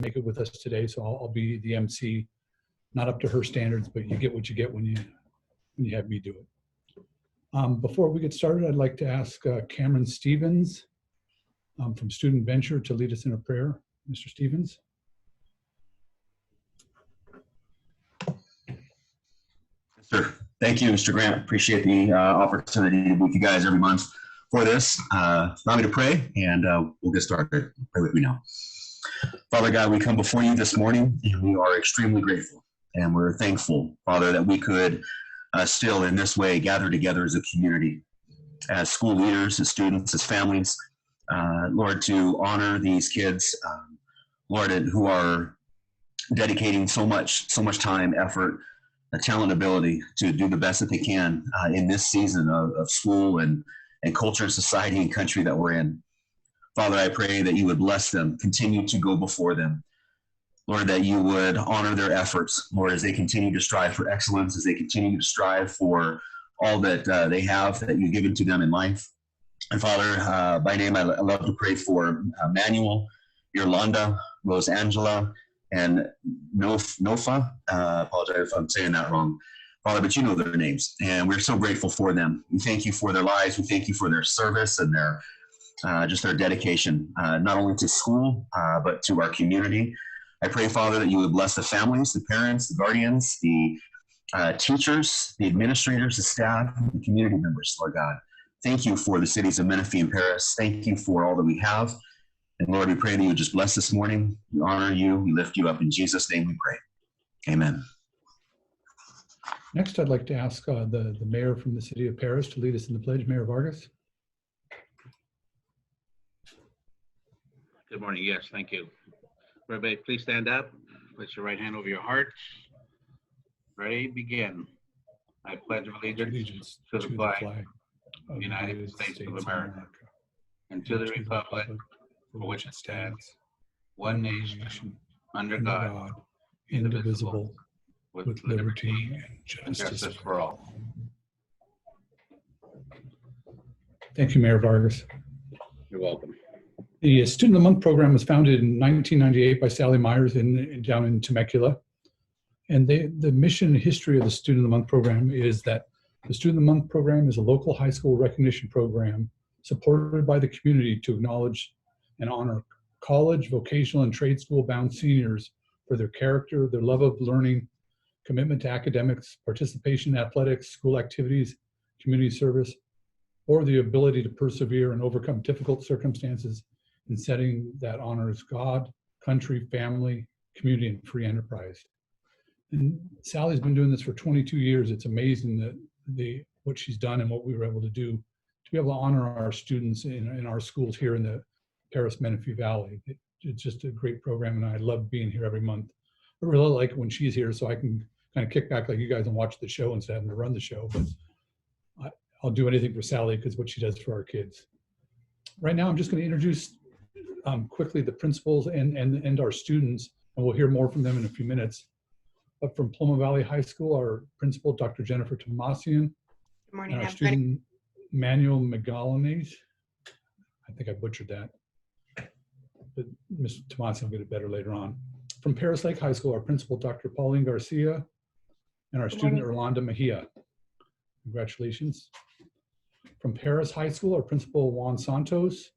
make it with us today, so I'll be the MC. Not up to her standards, but you get what you get when you have me do it. Before we get started, I'd like to ask Cameron Stevens from Student Venture to lead us in a prayer. Mr. Stevens. Sure. Thank you, Mr. Grant. Appreciate the opportunity to be with you guys every month for this. Allow me to pray, and we'll get started. Pray with me now. Father God, we come before you this morning, and we are extremely grateful, and we're thankful, Father, that we could still in this way gather together as a community, as school leaders, as students, as families, Lord, to honor these kids, Lord, who are dedicating so much time, effort, talent, ability to do the best that they can in this season of school and culture and society and country that we're in. Father, I pray that you would bless them, continue to go before them. Lord, that you would honor their efforts, Lord, as they continue to strive for excellence, as they continue to strive for all that they have that you've given to them in life. And Father, by name, I love to pray for Manuel, Yolanda, Rose Angela, and Nofa. Apologize if I'm saying that wrong, Father, but you know their names, and we're so grateful for them. We thank you for their lives. We thank you for their service and their just their dedication, not only to school, but to our community. I pray, Father, that you would bless the families, the parents, the guardians, the teachers, the administrators, the staff, the community members, Lord God. Thank you for the cities of Menifee and Paris. Thank you for all that we have. And Lord, we pray that you would just bless this morning. We honor you. We lift you up. In Jesus' name we pray. Amen. Next, I'd like to ask the mayor from the city of Paris to lead us in the pledge, Mayor Vargas. Good morning. Yes, thank you. Everybody, please stand up. Place your right hand over your heart. Ready? Begin. I pledge allegiance to the flag of the United States of America and to the republic for which it stands, one nation, under God, indivisible, with liberty and justice for all. Thank you, Mayor Vargas. You're welcome. The Student of the Month program was founded in 1998 by Sally Myers down in Temecula. And the mission and history of the Student of the Month program is that the Student of the Month program is a local high school recognition program supported by the community to acknowledge and honor college, vocational, and trade school bound seniors for their character, their love of learning, commitment to academics, participation in athletics, school activities, community service, or the ability to persevere and overcome difficult circumstances in setting that honors God, country, family, community, and free enterprise. And Sally's been doing this for 22 years. It's amazing that what she's done and what we were able to do to be able to honor our students in our schools here in the Paris Menifee Valley. It's just a great program, and I love being here every month. I really like it when she's here, so I can kind of kick back like you guys and watch the show instead of having to run the show. But I'll do anything for Sally because what she does for our kids. Right now, I'm just going to introduce quickly the principals and our students, and we'll hear more from them in a few minutes. But from Paloma Valley High School, our principal, Dr. Jennifer Tomasian. Good morning. And our student, Manuel Megalines. I think I butchered that. But Mr. Tomasian will get it better later on. From Paris Lake High School, our principal, Dr. Pauline Garcia, and our student, Orlando Mejia. Congratulations. From Paris High School, our principal, Juan Santos,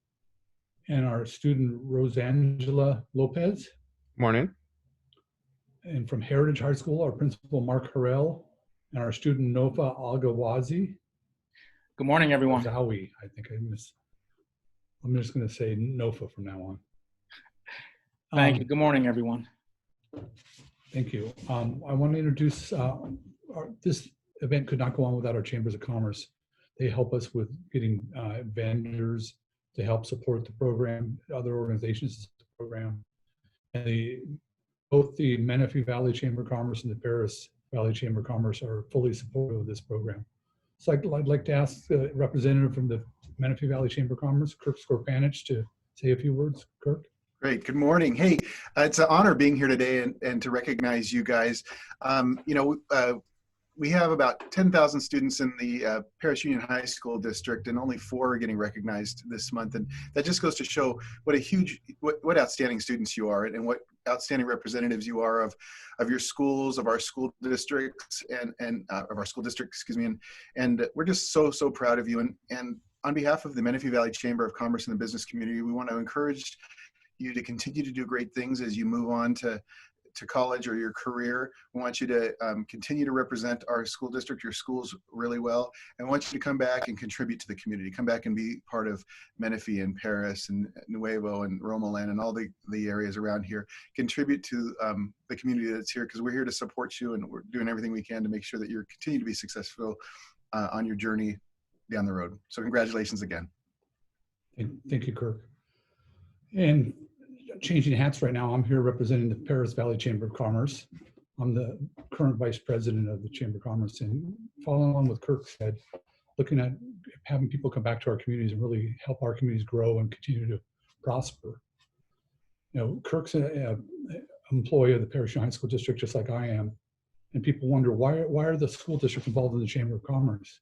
and our student, Rosangela Lopez. Morning. And from Heritage High School, our principal, Mark Harrell, and our student, Nofa Algawazi. Good morning, everyone. Zawi, I think I'm just going to say Nofa from now on. Thank you. Good morning, everyone. Thank you. I want to introduce, this event could not go on without our Chambers of Commerce. They help us with getting vendors to help support the program, other organizations to support the program. And both the Menifee Valley Chamber of Commerce and the Paris Valley Chamber of Commerce are fully supportive of this program. So I'd like to ask the representative from the Menifee Valley Chamber of Commerce, Kirk Skorpanich, to say a few words. Kirk? Great. Good morning. Hey, it's an honor being here today and to recognize you guys. we have about 10,000 students in the Paris Union High School district, and only 4 are getting recognized this month. And that just goes to show what a huge, what outstanding students you are, and what outstanding representatives you are of your schools, of our school districts, and of our school district, excuse me. And we're just so proud of you. And on behalf of the Menifee Valley Chamber of Commerce and the business community, we want to encourage you to continue to do great things as you move on to college or your career. We want you to continue to represent our school district, your schools really well. And we want you to come back and contribute to the community. Come back and be part of Menifee and Paris and Nuevo and Romoland and all the areas around here. Contribute to the community that's here, because we're here to support you, and we're doing everything we can to make sure that you continue to be successful on your journey down the road. So congratulations again. Thank you, Kirk. And changing hats right now, I'm here representing the Paris Valley Chamber of Commerce. I'm the current vice president of the Chamber of Commerce, and following on what Kirk said, looking at having people come back to our communities and really help our communities grow and continue to prosper. You know, Kirk's an employee of the Paris Union High School District, just like I am, and people wonder why are the school districts involved in the Chamber of Commerce?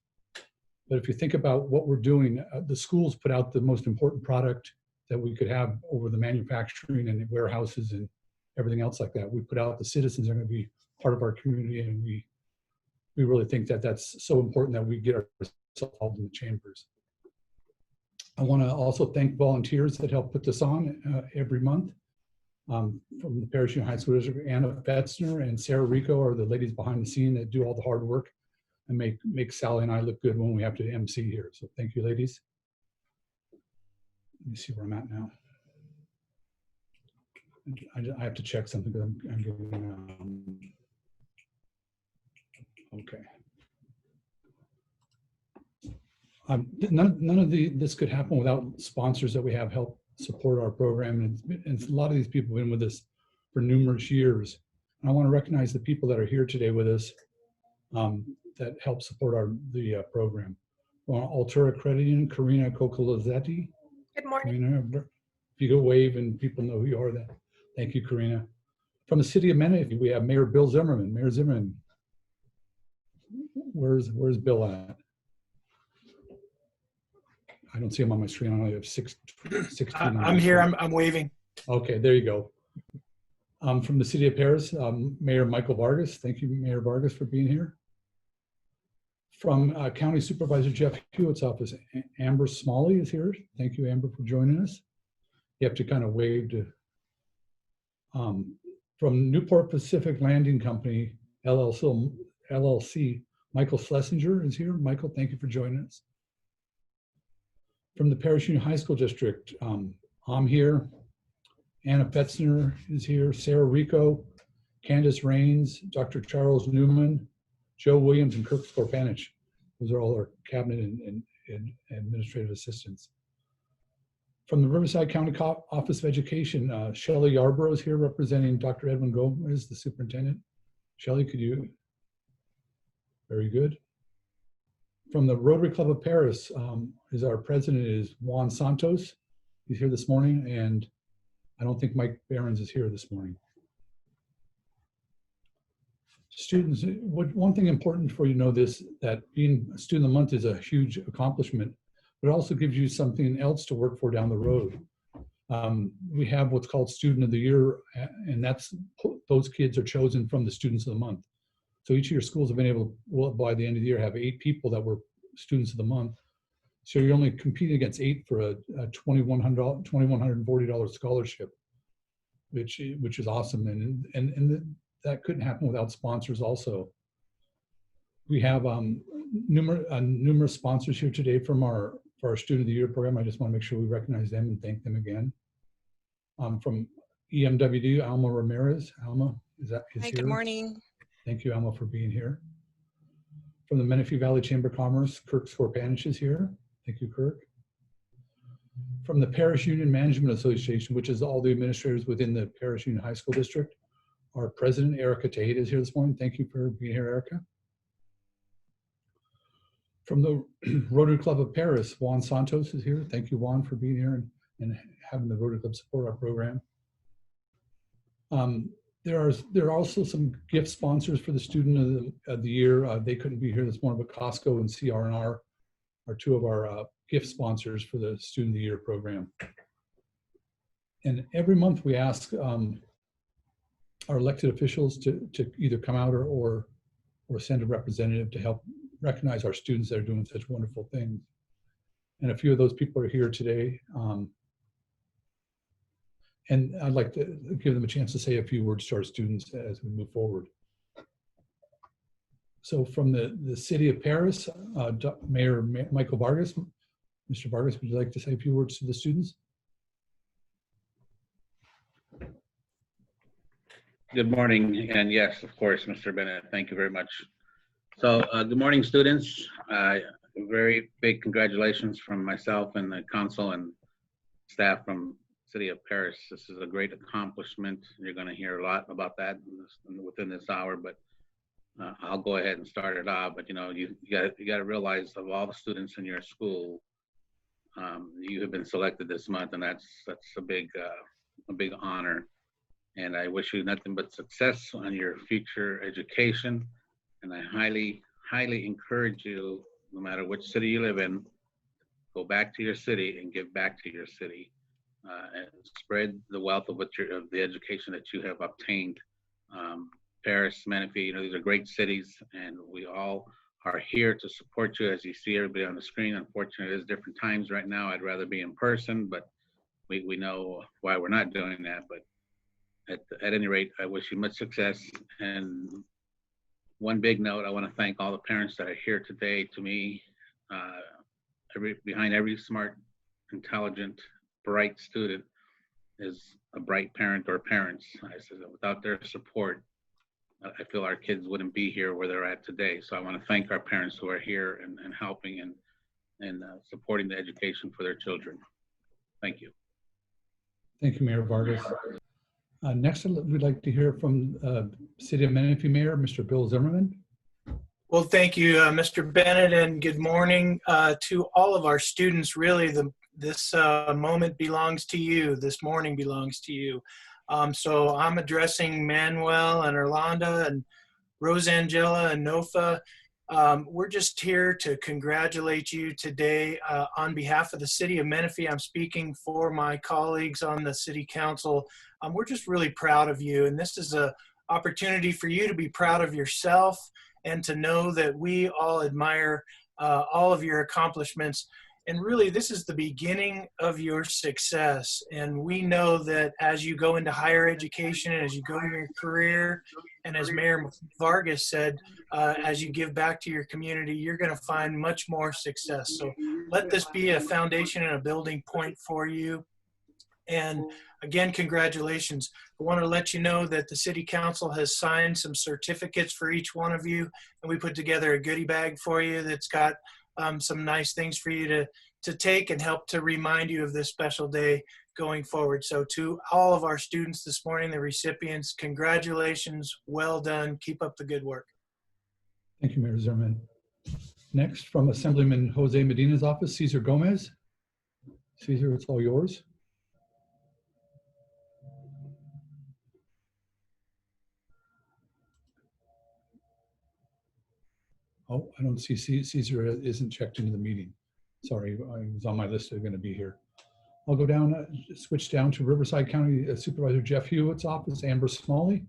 But if you think about what we're doing, the schools put out the most important product that we could have over the manufacturing and the warehouses and everything else like that. We put out the citizens are going to be part of our community, and we really think that that's so important that we get ourselves involved in the chambers. I want to also thank volunteers that help put this on every month. From the Paris Union High School District, Anna Fetzner and Sarah Rico are the ladies behind the scene that do all the hard work and make Sally and I look good when we have to MC here. So thank you, ladies. Let me see where I'm at now. I have to check something because I'm getting, okay. None of this could happen without sponsors that we have help support our program. And a lot of these people have been with us for numerous years. And I want to recognize the people that are here today with us that help support the program. Altura Credit Union, Karina Cocolazetti. Good morning. Karina, if you go wave and people know who you are, then thank you, Karina. From the city of Menifee, we have Mayor Bill Zimmerman. Mayor Zimmerman, where's Bill at? I don't see him on my screen. I only have 16. I'm here. I'm waving. Okay, there you go. From the city of Paris, Mayor Michael Vargas. Thank you, Mayor Vargas, for being here. From County Supervisor Jeff Hewitt's office, Amber Smalley is here. Thank you, Amber, for joining us. You have to kind of wave to. From Newport Pacific Landing Company, LLC, Michael Schlesinger is here. Michael, thank you for joining us. From the Paris Union High School District, I'm here. Anna Fetzner is here. Sarah Rico, Candace Rains, Dr. Charles Newman, Joe Williams, and Kirk Skorpanich. Those are all our cabinet and administrative assistants. From the Riverside County Office of Education, Shelley Yarborough is here representing Dr. Edwin Gomez, the superintendent. Shelley, could you? Very good. From the Rotary Club of Paris, our president is Juan Santos. He's here this morning, and I don't think Mike Behrens is here this morning. Students, one thing important for you to know that being a student of the month is a huge accomplishment, but it also gives you something else to work for down the road. We have what's called Student of the Year, and those kids are chosen from the Students of the Month. So each of your schools have been able to, by the end of the year, have 8 people that were Students of the Month. So you're only competing against 8 for a $2,140 scholarship, which is awesome. And that couldn't happen without sponsors also. We have numerous sponsors here today for our Student of the Year program. I just want to make sure we recognize them and thank them again. From EMWD, Alma Ramirez. Alma, is Hi, here? good morning. Thank you, Alma, for being here. From the Menifee Valley Chamber of Commerce, Kirk Skorpanich is here. Thank you, Kirk. From the Paris Union Management Association, which is all the administrators within the Paris Union High School District, our president, Erica Tate, is here this morning. Thank you for being here, Erica. From the Rotary Club of Paris, Juan Santos is here. Thank you, Juan, for being here and having the Rotary Club support our program. There are also some gift sponsors for the Student of the Year. They couldn't be here this morning, but Costco and CR&R are two of our gift sponsors for the Student of the Year program. And every month we ask our elected officials to either come out or send a representative to help recognize our students that are doing such wonderful things. And a few of those people are here today. And I'd like to give them a chance to say a few words to our students as we move forward. So from the city of Paris, Mayor Michael Vargas. Mr. Vargas, would you like to say a few words to the students? Good morning, and yes, of course, Mr. Bennett, thank you very much. So good morning, students. Very big congratulations from myself and the council and staff from City of Paris. This is a great accomplishment. You're going to hear a lot about that within this hour, but I'll go ahead and start it off. But you got to realize, of all the students in your school, you have been selected this month, and that's a big honor. And I wish you nothing but success on your future education. And I highly encourage you, no matter which city you live in, go back to your city and give back to your city. And spread the wealth of the education that you have obtained. Paris, Menifee, these are great cities, and we all are here to support you. As you see everybody on the screen, unfortunately, it is different times right now. I'd rather be in person, but we know why we're not doing that. But at any rate, I wish you much success. And one big note, I want to thank all the parents that are here today. To me, behind every smart, intelligent, bright student is a bright parent or parents. I said that without their support, I feel our kids wouldn't be here where they're at today. So I want to thank our parents who are here and helping and supporting the education for their children. Thank you. Thank you, Mayor Vargas. Next, we'd like to hear from City of Menifee Mayor, Mr. Bill Zimmerman. Well, thank you, Mr. Bennett, and good morning to all of our students. Really, this moment belongs to you. This morning belongs to you. So I'm addressing Manuel and Orlando and Rosangela and Nofa. We're just here to congratulate you today on behalf of the City of Menifee. I'm speaking for my colleagues on the City Council. We're just really proud of you, and this is an opportunity for you to be proud of yourself and to know that we all admire all of your accomplishments. And really, this is the beginning of your success. And we know that as you go into higher education, and as you go to your career, and as Mayor Vargas said, as you give back to your community, you're going to find much more success. So let this be a foundation and a building point for you. And again, congratulations. I want to let you know that the City Council has signed some certificates for each one of you, and we put together a goodie bag for you that's got some nice things for you to take and help to remind you of this special day going forward. So to all of our students this morning, the recipients, congratulations, well done, keep up the good work. Thank you, Mayor Zimmerman. Next, from Assemblyman Jose Medina's office, Cesar Gomez. Cesar, it's all yours. Oh, I don't see Cesar isn't checked into the meeting. Sorry, I was on my list. They're going to be here. I'll go down, switch down to Riverside County Supervisor Jeff Hewitt's office, Amber Smalley.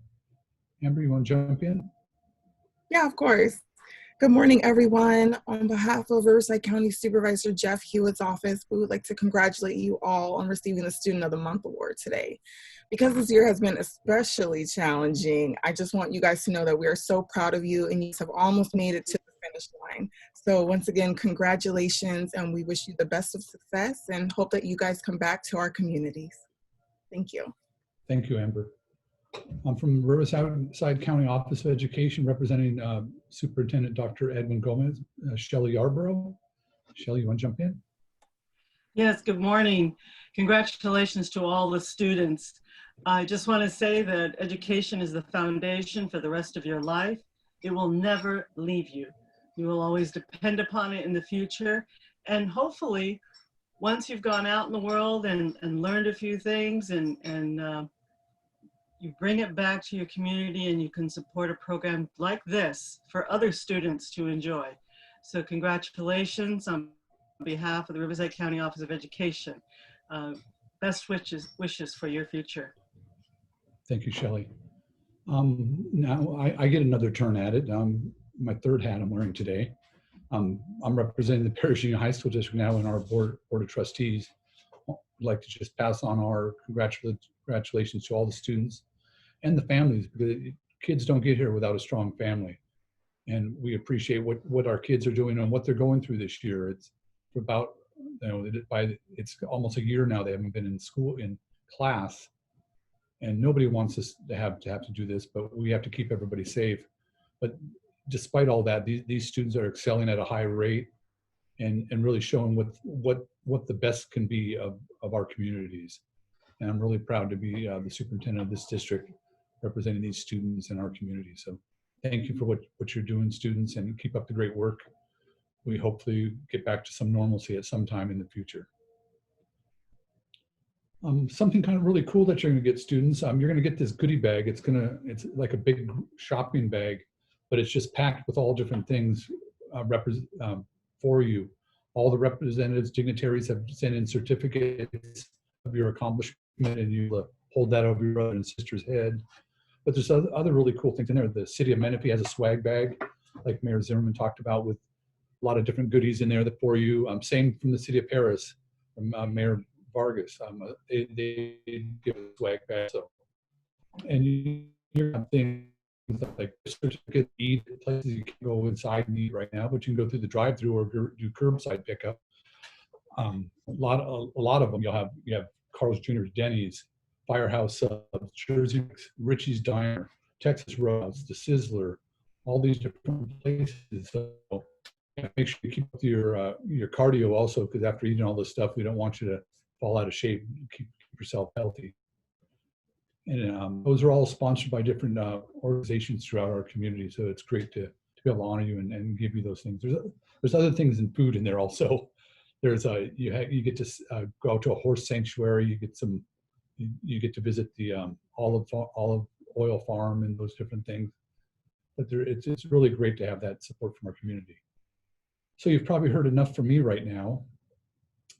Amber, you want to jump in? Yeah, of course. Good morning, everyone. On behalf of Riverside County Supervisor Jeff Hewitt's office, we would like to congratulate you all on receiving the Student of the Month Award today. Because this year has been especially challenging, I just want you guys to know that we are so proud of you and you have almost made it to the finish line. So once again, congratulations, and we wish you the best of success and hope that you guys come back to our communities. Thank you. Thank you, Amber. I'm from Riverside County Office of Education, representing Superintendent Dr. Edwin Gomez, Shelley Yarborough. Shelley, you want to jump in? Yes, good morning. Congratulations to all the students. I just want to say that education is the foundation for the rest of your life. It will never leave you. You will always depend upon it in the future. And hopefully, once you've gone out in the world and learned a few things and you bring it back to your community and you can support a program like this for other students to enjoy. So congratulations on behalf of the Riverside County Office of Education. Best wishes for your future. Thank you, Shelley. Now I get another turn at it. My third hat I'm wearing today. I'm representing the Parish Union High School District now in our board of trustees. I'd like to just pass on our congratulations to all the students and the families, because kids don't get here without a strong family. And we appreciate what our kids are doing and what they're going through this year. It's about, it's almost a year now they haven't been in school, in class. And nobody wants us to have to do this, but we have to keep everybody safe. But despite all that, these students are excelling at a high rate and really showing what the best can be of our communities. And I'm really proud to be the superintendent of this district, representing these students in our community. So thank you for what you're doing, students, and keep up the great work. We hopefully get back to some normalcy at some time in the future. Something kind of really cool that you're going to get, students. You're going to get this goodie bag. It's like a big shopping bag, but it's just packed with all different things for you. All the representatives, dignitaries have sent in certificates of your accomplishment, and you hold that over your brother and sister's head. But there's other really cool things in there. The city of Menifee has a swag bag, like Mayor Zimmerman talked about, with a lot of different goodies in there that for you. Same from the city of Paris, from Mayor Vargas. They give a swag bag. So, and you're not things like certificate eat places you can go inside and eat right now, but you can go through the drive-through or do curbside pickup. A lot of them you have Carl's Jr.'s, Denny's, Firehouse Subs, Jersey, Richie's Diner, Texas Roadhouse, the Sizzler, all these different places. So make sure you keep up your cardio also, because after eating all this stuff, we don't want you to fall out of shape. Keep yourself healthy. And those are all sponsored by different organizations throughout our community. So it's great to be able to honor you and give you those things. There's other things in food in there also. There's you get to go to a horse sanctuary. You get to visit the olive oil farm and those different things. But it's really great to have that support from our community. So you've probably heard enough from me right now.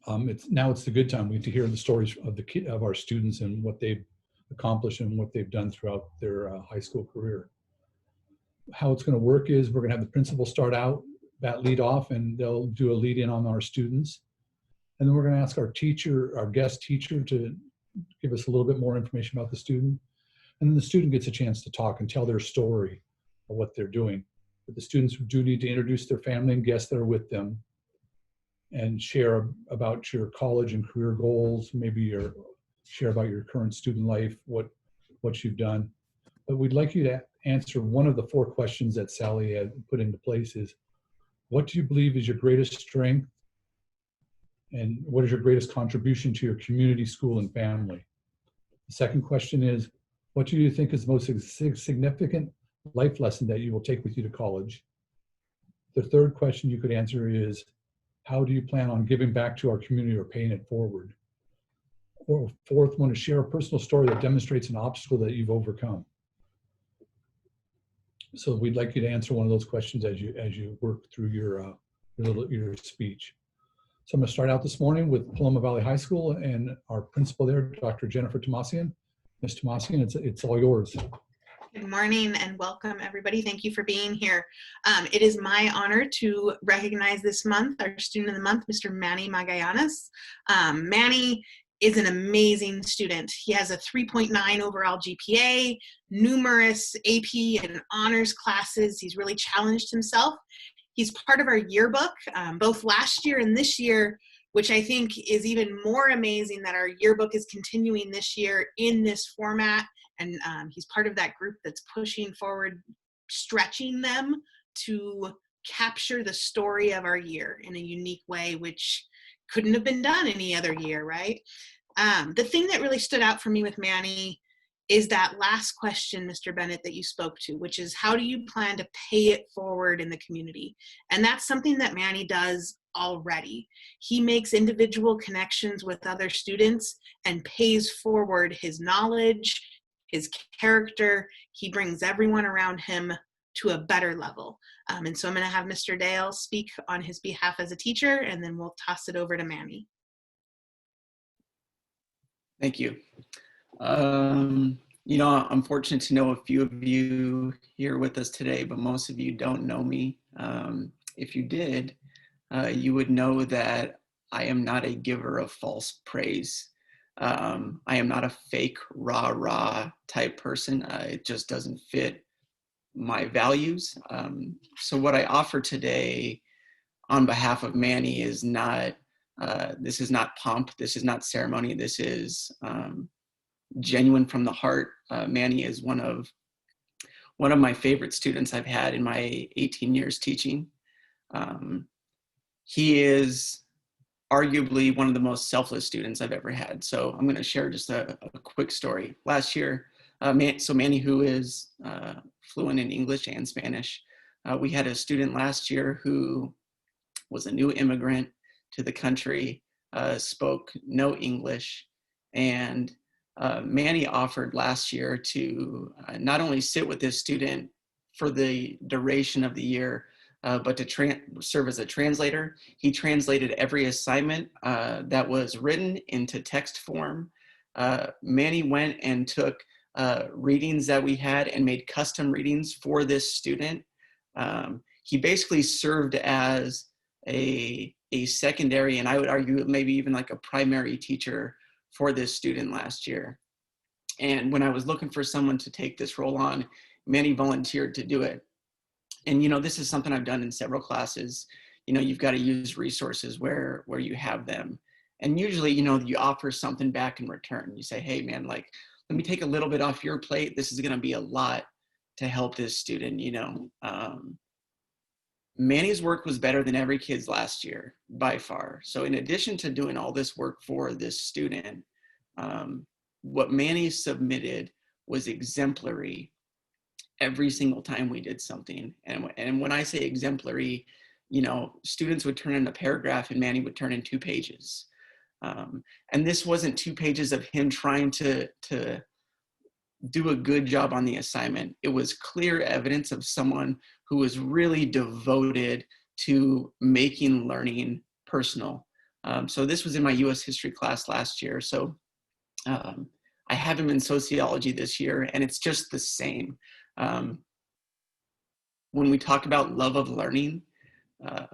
It's the good time. We get to hear the stories of our students and what they've accomplished and what they've done throughout their high school career. How it's going to work is we're going to have the principal start out that lead off, and they'll do a lead in on our students. And then we're going to ask our guest teacher to give us a little bit more information about the student. And then the student gets a chance to talk and tell their story of what they're doing. But the students do need to introduce their family and guests that are with them and share about your college and career goals, maybe share about your current student life, what you've done. But we'd like you to answer one of the 4 questions that Sally had put into place is, what do you believe is your greatest strength? And what is your greatest contribution to your community, school, and family? The second question is, what do you think is the most significant life lesson that you will take with you to college? The third question you could answer is, how do you plan on giving back to our community or paying it forward? Or fourth one is, share a personal story that demonstrates an obstacle that you've overcome. So we'd like you to answer one of those questions as you work through your speech. So I'm going to start out this morning with Paloma Valley High School and our principal there, Dr. Jennifer Tomasian. Ms. Tomasian, it's all yours. Good morning and welcome, everybody. Thank you for being here. It is my honor to recognize this month our student of the month, Mr. Manny Magallanes. Manny is an amazing student. He has a 3.9 overall GPA, numerous AP and honors classes. He's really challenged himself. He's part of our yearbook, both last year and this year, which I think is even more amazing that our yearbook is continuing this year in this format. And he's part of that group that's pushing forward, stretching them to capture the story of our year in a unique way, which couldn't have been done any other year, right? The thing that really stood out for me with Manny is that last question, Mr. Bennett, that you spoke to, which is, how do you plan to pay it forward in the community? And that's something that Manny does already. He makes individual connections with other students and pays forward his knowledge, his character. He brings everyone around him to a better level. And so I'm going to have Mr. Dale speak on his behalf as a teacher, and then we'll toss it over to Manny. Thank you. You know, I'm fortunate to know a few of you here with us today, but most of you don't know me. If you did, you would know that I am not a giver of false praise. I am not a fake rah-rah type person. It just doesn't fit my values. So what I offer today on behalf of Manny is not, this is not pomp, this is not ceremony, this is genuine from the heart. Manny is one of my favorite students I've had in my 18 years teaching. He is arguably one of the most selfless students I've ever had. So I'm going to share just a quick story. Last year, Manny, who is fluent in English and Spanish, we had a student last year who was a new immigrant to the country, spoke no English, and Manny offered last year to not only sit with this student for the duration of the year, but to serve as a translator. He translated every assignment that was written into text form. Manny went and took readings that we had and made custom readings for this student. He basically served as a secondary, and I would argue maybe even like a primary teacher for this student last year. And when I was looking for someone to take this role on, Manny volunteered to do it. And, you know, this is something I've done in several classes. You know, you've got to use resources where you have them. And usually, you know, you offer something back in return. You say, hey, man, like, let me take a little bit off your plate. This is going to be a lot to help this student, you know. Manny's work was better than every kid's last year, by far. So in addition to doing all this work for this student, what Manny submitted was exemplary every single time we did something. And when I say exemplary, you know, students would turn in a paragraph and Manny would turn in 2 pages. And this wasn't 2 pages of him trying to do a good job on the assignment. It was clear evidence of someone who was really devoted to making learning personal. So this was in my US history class last year. So I have him in sociology this year, and it's just the same. When we talk about love of learning,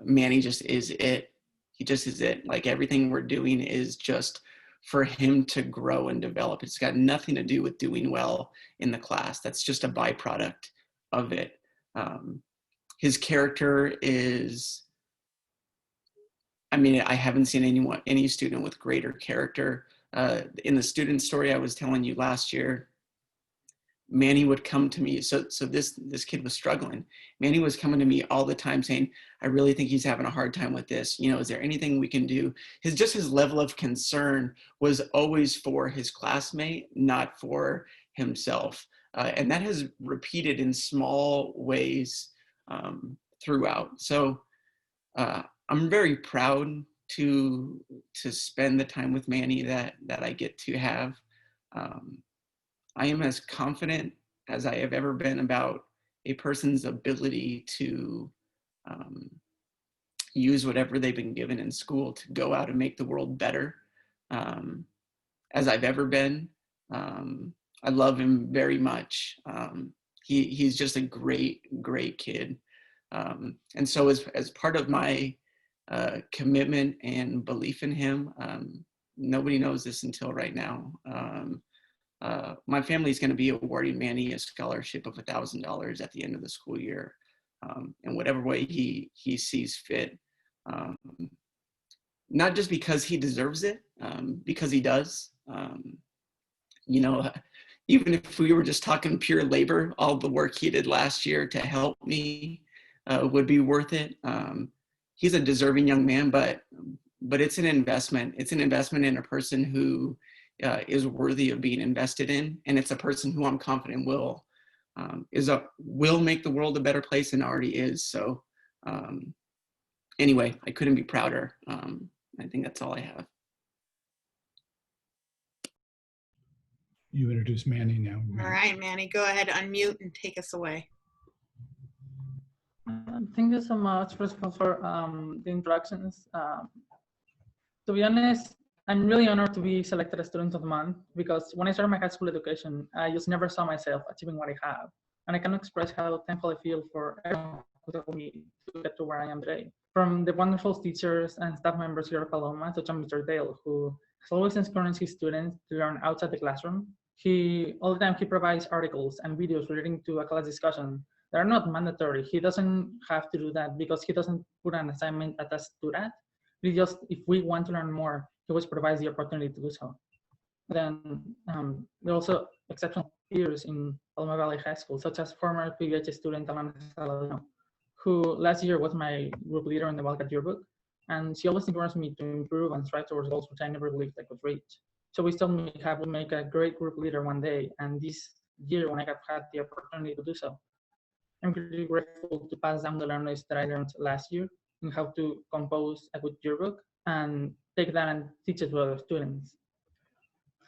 Manny just is it. He just is it. Like, everything we're doing is just for him to grow and develop. It's got nothing to do with doing well in the class. That's just a byproduct of it. His character is, I mean, I haven't seen any student with greater character. In the student story I was telling you last year, Manny would come to me. So this kid was struggling. Manny was coming to me all the time saying, I really think he's having a hard time with this. You know, is there anything we can do? His level of concern was always for his classmate, not for himself. And that has repeated in small ways throughout. So I'm very proud to spend the time with Manny that I get to have. I am as confident as I have ever been about a person's ability to use whatever they've been given in school to go out and make the world better, as I've ever been. I love him very much. He's just a great kid. And so as part of my commitment and belief in him, nobody knows this until right now. My family is going to be awarding Manny a scholarship of $1,000 at the end of the school year, in whatever way he sees fit. Not just because he deserves it, because he does. You know, even if we were just talking pure labor, all the work he did last year to help me would be worth it. He's a deserving young man, but it's an investment. It's an investment in a person who is worthy of being invested in, and it's a person who I'm confident will make the world a better place and already is. So anyway, I couldn't be prouder. I think that's all I have. you introduce Manny now. All right, Manny, go ahead, unmute and take us away. Thank you so much, first of all, for the introductions. To be honest, I'm really honored to be selected as Student of the Month because when I started my high school education, I just never saw myself achieving what I have. And I cannot express how thankful I feel for everyone who helped me to get to where I am today. From the wonderful teachers and staff members here at Paloma, such as Mr. Dale, who has always encouraged his students to learn outside the classroom. All the time, he provides articles and videos relating to a class discussion that are not mandatory. He doesn't have to do that because he doesn't put an assignment attached to that. He just, if we want to learn more, he always provides the opportunity to do so. Then there are also exceptional peers in Paloma Valley High School, such as former PUHSD student Alana Saladino, who last year was my group leader in the Wildcat yearbook, and she always encouraged me to improve and strive towards goals which I never believed I could reach. So we still have to make a great group leader one day, and this year when I have had the opportunity to do so, I'm really grateful to pass down the learnings that I learned last year in how to compose a good yearbook and take that and teach it to other students.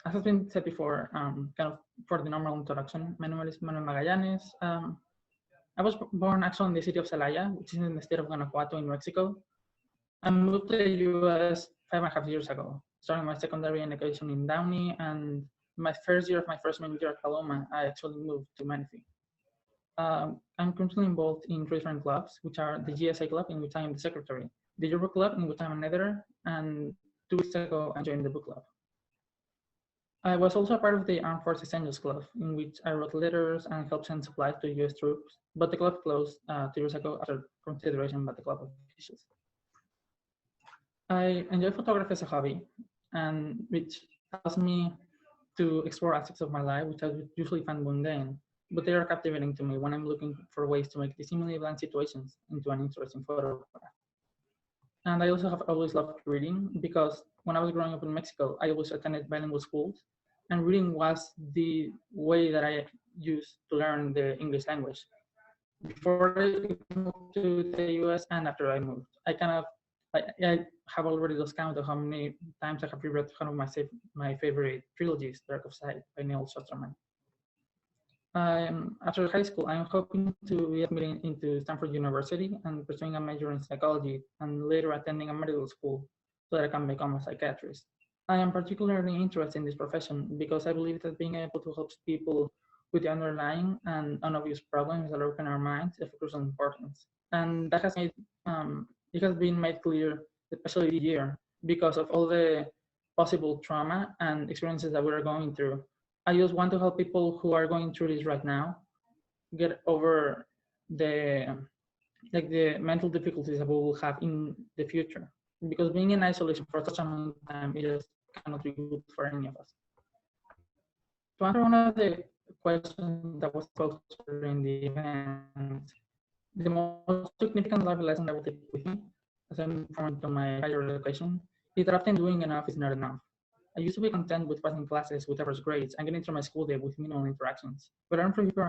As has been said before, kind of for the normal introduction, my name is Manuel Magallanes. I was born actually in the city of Celaya, which is in the state of Guanajuato in Mexico. I moved to the US 5.5 years ago, starting my secondary education in Downey, and my first year of my freshman year at Paloma, I actually moved to Menifee. I'm currently involved in 3 different clubs, which are the GSA club, in which I am the secretary, the yearbook club, in which I'm an editor, and 2 weeks ago, I joined the book club. I was also a part of the Armed Forces Angels Club, in which I wrote letters and helped send supplies to US troops, but the club closed 2 years ago after consideration by the club officials. I enjoy photography as a hobby, and which allows me to explore aspects of my life which I usually find mundane, but they are captivating to me when I'm looking for ways to make the seemingly bland situations into an interesting photograph. And I also have always loved reading because when I was growing up in Mexico, I always attended bilingual schools, and reading was the way that I used to learn the English language. Before I moved to the US and after I moved, I have already lost count of how many times I have reread one of my favorite trilogies, Dark of Sight by Neil Shusterman. After high school, I'm hoping to be admitted into Stanford University and pursuing a major in psychology and later attending a medical school so that I can become a psychiatrist. I am particularly interested in this profession because I believe that being able to help people with the underlying and unobvious problems that lurk in our minds is of crucial importance. And that has made, it has been made clear, especially this year, because of all the possible trauma and experiences that we are going through. I just want to help people who are going through this right now get over the mental difficulties that we will have in the future. Because being in isolation for such a long time, it just cannot be good for any of us. To answer one of the questions that was posed during the event, the most significant life lesson that I will take with me as I move forward to my higher education is that often doing enough is not enough. I used to be content with passing classes with average grades and getting through my school day with minimal interactions. But I learned from people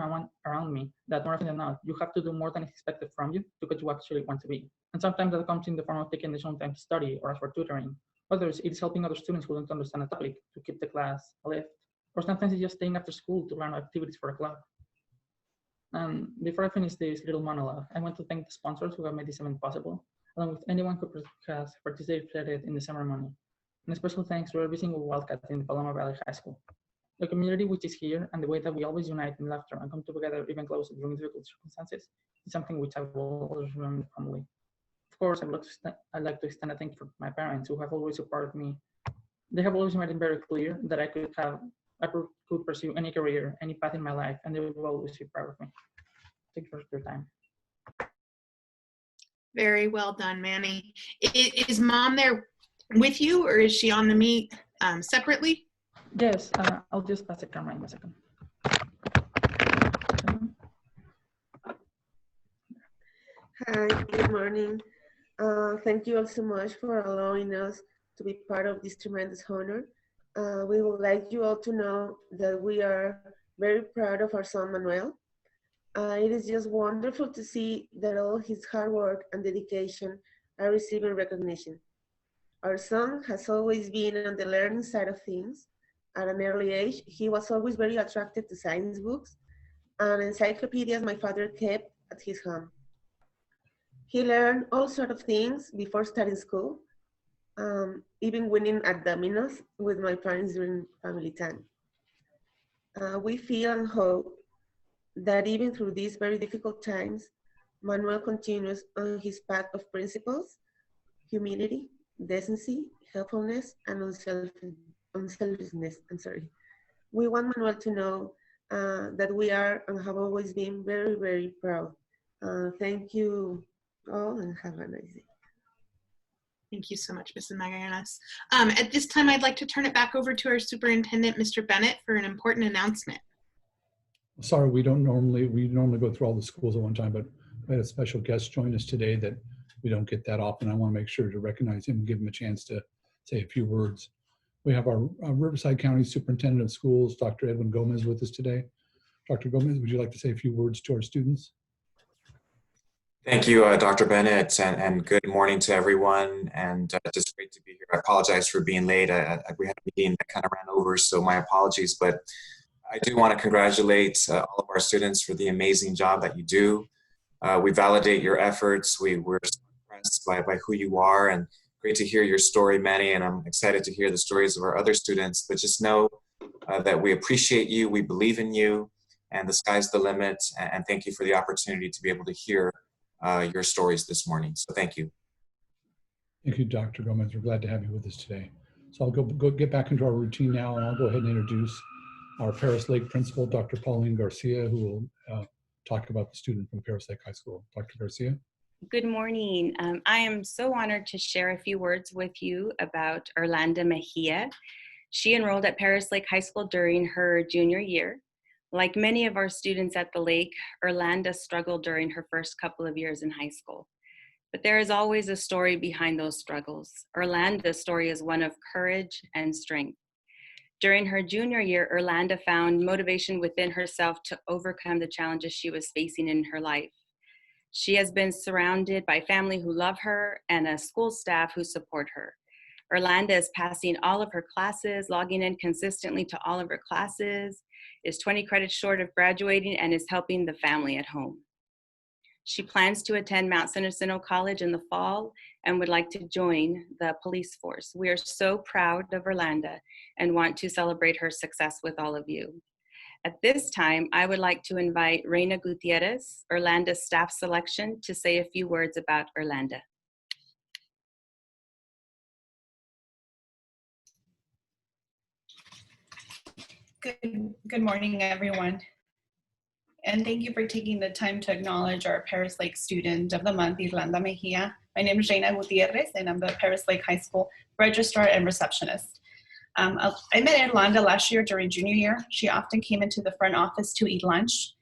around me that more often than not, you have to do more than is expected from you to get you actually want to be. And sometimes that comes in the form of taking additional time to study or ask for tutoring. Others, it is helping other students who don't understand a topic to keep the class alive. Or sometimes it's just staying after school to learn activities for a club. And before I finish this little monologue, I want to thank the sponsors who have made this event possible, along with anyone who has participated in the ceremony. And a special thanks to every single Wildcat in the Paloma Valley High School. The community which is here and the way that we always unite in laughter and come together even closer during difficult circumstances is something which I will always remember fondly. Of course, I'd like to extend a thank you to my parents who have always supported me. They have always made it very clear that I could pursue any career, any path in my life, and they will always be proud of me. Thank you for your time. Very well done, Manny. Is Mom there with you, or is she on the meet separately? Yes, I'll just pass the camera in a second. Hi, good morning. Thank you all so much for allowing us to be part of this tremendous honor. We would like you all to know that we are very proud of our son, Manuel. It is just wonderful to see that all his hard work and dedication are receiving recognition. Our son has always been on the learning side of things, At an early age, he was always very attracted to science books and encyclopedias my father kept at his home. He learned all sorts of things before starting school, even winning at dominoes with my parents during family time. We feel and hope that even through these very difficult times, Manuel continues on his path of principles, humility, decency, helpfulness, and unselfishness. We want Manuel to know that we are and have always been very, very proud. Thank you all and have a nice day. Thank you so much, Mrs. Magallanes. At this time, I'd like to turn it back over to our superintendent, Mr. Bennett, for an important announcement. Sorry, we normally go through all the schools at one time, but we had a special guest join us today that we don't get that often. I want to make sure to recognize him and give him a chance to say a few words. We have our Riverside County Superintendent of Schools, Dr. Edwin Gomez, with us today. Dr. Gomez, would you like to say a few words to our students? Thank you, Dr. Bennett, and good morning to everyone, and just great to be here. I apologize for being late. We had a meeting that kind of ran over, so my apologies, but I do want to congratulate all of our students for the amazing job that you do. We validate your efforts. We're so impressed by who you are, and great to hear your story, Manny, and I'm excited to hear the stories of our other students, but just know that we appreciate you, we believe in you, and the sky's the limit, and thank you for the opportunity to be able to hear your stories this morning. So thank you. Thank you, Dr. Gomez. We're glad to have you with us today. So I'll go get back into our routine now, and I'll go ahead and introduce our Paris Lake principal, Dr. Pauline Garcia, who will talk about the student from Paris Lake High School. Dr. Garcia. Good morning. I am so honored to share a few words with you about Orlando Mejia. She enrolled at Paris Lake High School during her junior year. Like many of our students at the lake, Orlando struggled during her first couple of years in high school. But there is always a story behind those struggles. Orlando's story is one of courage and strength. During her junior year, Orlando found motivation within herself to overcome the challenges she was facing in her life. She has been surrounded by family who love her and a school staff who support her. Orlando is passing all of her classes, logging in consistently to all of her classes, is 20 credits short of graduating, and is helping the family at home. She plans to attend Mount San Jacinto College in the fall and would like to join the police force. We are so proud of Orlando and want to celebrate her success with all of you. At this time, I would like to invite Reina Gutierrez, Orlando's staff selection, to say a few words about Orlando. Good morning, everyone. And thank you for taking the time to acknowledge our Paris Lake Student of the Month, Orlando Mejia. My name is Reina Gutierrez, and I'm the Paris Lake High School Registrar and Receptionist. I met Orlando last year during junior year. She often came into the front office to eat lunch.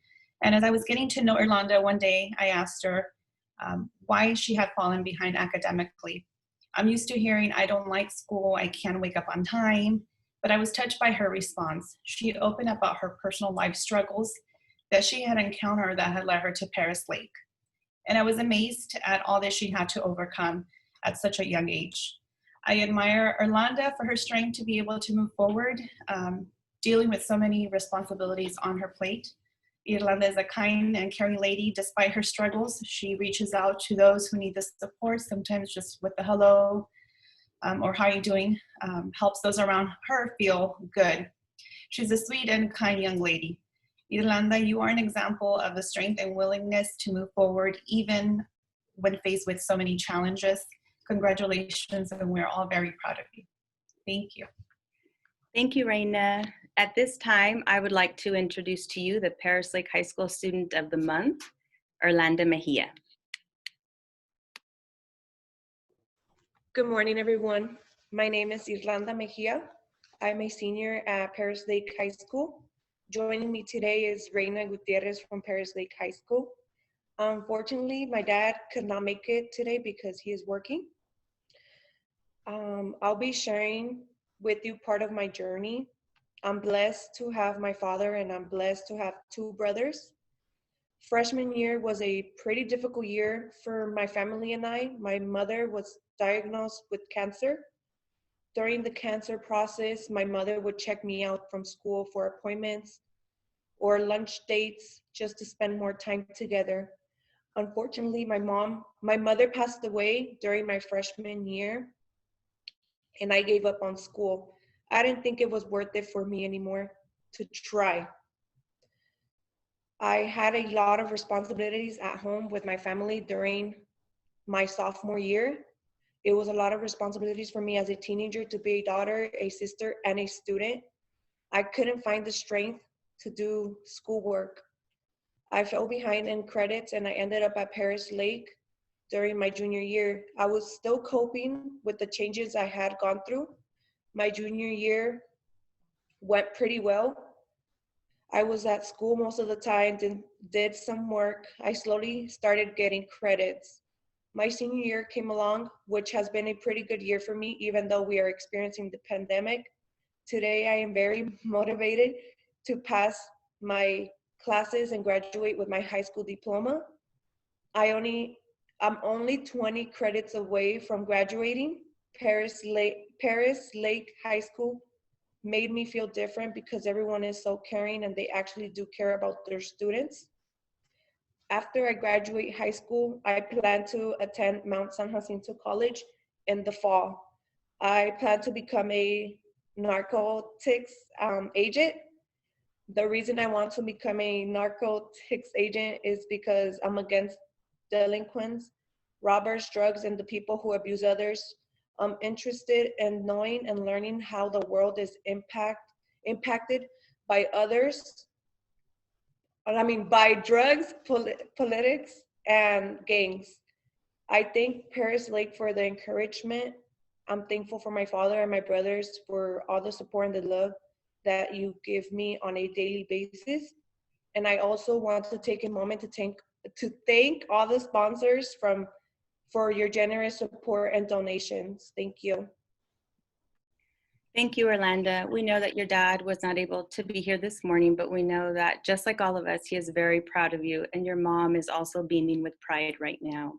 And as I was getting to know Orlando one day, I asked her why she had fallen behind academically. I'm used to hearing, I don't like school, I can't wake up on time. But I was touched by her response. She opened about her personal life struggles that she had encountered that had led her to Paris Lake. And I was amazed at all that she had to overcome at such a young age. I admire Orlando for her strength to be able to move forward, dealing with so many responsibilities on her plate. Orlando is a kind and caring lady. Despite her struggles, she reaches out to those who need the support, sometimes just with the hello, or how are you doing, helps those around her feel good. She's a sweet and kind young lady. Orlando, you are an example of the strength and willingness to move forward even when faced with so many challenges. Congratulations, and we're all very proud of you. Thank you. Thank you, Reina. At this time, I would like to introduce to you the Paris Lake High School Student of the Month, Orlando Mejia. Good morning, everyone. My name is Orlando Mejia. I'm a senior at Paris Lake High School. Joining me today is Reina Gutierrez from Paris Lake High School. Unfortunately, my dad could not make it today because he is working. I'll be sharing with you part of my journey. I'm blessed to have my father, and I'm blessed to have two brothers. Freshman year was a pretty difficult year for my family and I. My mother was diagnosed with cancer. During the cancer process, my mother would check me out from school for appointments or lunch dates just to spend more time together. Unfortunately, my mother passed away during my freshman year, and I gave up on school. I didn't think it was worth it for me anymore to try. I had a lot of responsibilities at home with my family during my sophomore year. It was a lot of responsibilities for me as a teenager to be a daughter, a sister, and a student. I couldn't find the strength to do schoolwork. I fell behind in credits and I ended up at Paris Lake during my junior year. I was still coping with the changes I had gone through. My junior year went pretty well. I was at school most of the time, did some work. I slowly started getting credits. My senior year came along, which has been a pretty good year for me, even though we are experiencing the pandemic. Today, I am very motivated to pass my classes and graduate with my high school diploma. I'm only 20 credits away from graduating. Paris Lake High School made me feel different because everyone is so caring and they actually do care about their students. After I graduate high school, I plan to attend Mount San Jacinto College in the fall. I plan to become a narcotics agent. The reason I want to become a narcotics agent is because I'm against delinquents, robbers, drugs, and the people who abuse others. I'm interested in knowing and learning how the world is impacted by others. By drugs, politics, and gangs. I thank Paris Lake for the encouragement. I'm thankful for my father and my brothers for all the support and the love that you give me on a daily basis. And I also want to take a moment to thank all the sponsors for your generous support and donations. Thank you. Thank you, Orlando. We know that your dad was not able to be here this morning, but we know that just like all of us, he is very proud of you, and your mom is also beaming with pride right now.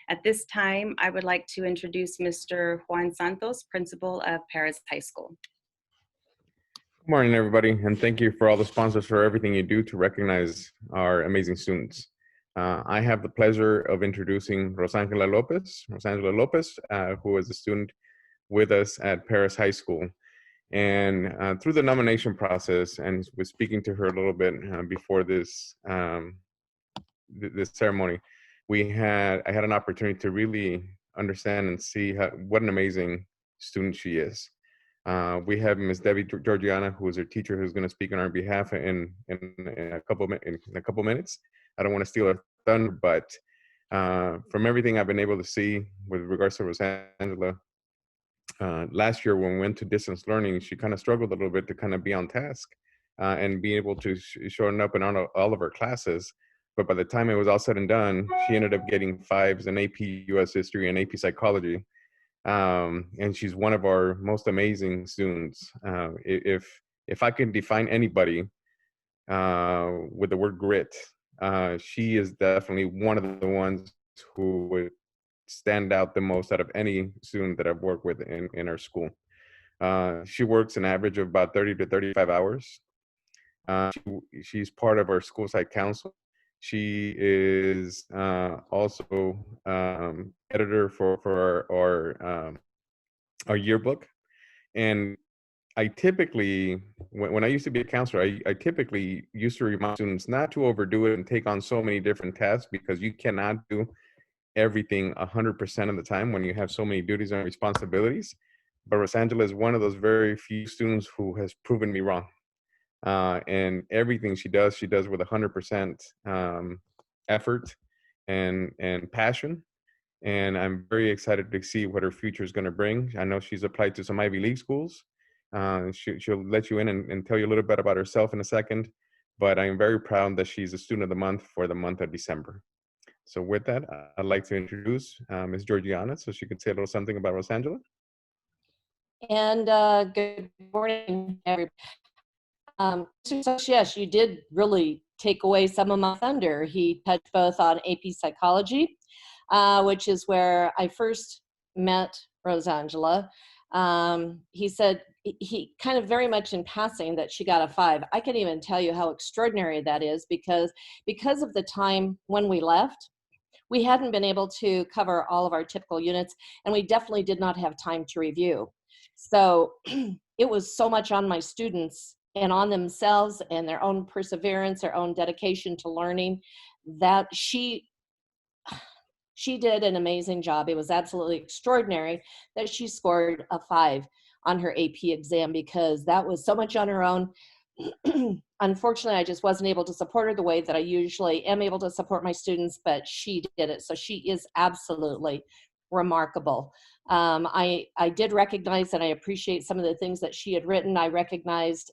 At this time, I would like to introduce Mr. Juan Santos, principal of Paris High School. Good morning, everybody, and thank you for all the sponsors for everything you do to recognize our amazing students. I have the pleasure of introducing Rosangela Lopez, who is a student with us at Paris High School. And through the nomination process, and was speaking to her a little bit before this this ceremony, I had an opportunity to really understand and see what an amazing student she is. We have Ms. Debbie Georgiana, who is her teacher, who's going to speak on our behalf in a couple minutes. I don't want to steal her thunder, but from everything I've been able to see with regards to Rosangela, last year when we went to distance learning, she kind of struggled a little bit to kind of be on task and be able to showing up in all of her classes. But by the time it was all said and done, she ended up getting 5s in AP US History and AP Psychology. And she's one of our most amazing students. If I can define anybody with the word grit, she is definitely one of the ones who would stand out the most out of any student that I've worked with in our school. She works an average of about 30 to 35 hours. She's part of our school site council. She is also editor for our yearbook. And I typically, when I used to be a counselor, I typically used to remind students not to overdo it and take on so many different tasks, because you cannot do everything 100% of the time when you have so many duties and responsibilities. But Rosangela is one of those very few students who has proven me wrong. And everything she does with 100% effort and passion. And I'm very excited to see what her future is going to bring. I know she's applied to some Ivy League schools. She'll let you in and tell you a little bit about herself in a second. But I'm very proud that she's a student of the month for the month of December. So with that, I'd like to introduce Ms. Georgiana, so she could say a little something about Rosangela. And good morning, everybody. Yes, you did really take away some of my thunder. He touched both on AP Psychology, which is where I first met Rosangela. He said, he kind of very much in passing, that she got a 5. I can't even tell you how extraordinary that is, because of the time when we left, we hadn't been able to cover all of our typical units, and we definitely did not have time to review. So it was so much on my students and on themselves and their own perseverance, their own dedication to learning, that she did an amazing job. It was absolutely extraordinary that she scored a 5 on her AP exam, because that was so much on her own. Unfortunately, I just wasn't able to support her the way that I usually am able to support my students, but she did it. So she is absolutely remarkable. I did recognize and I appreciate some of the things that she had written. I recognized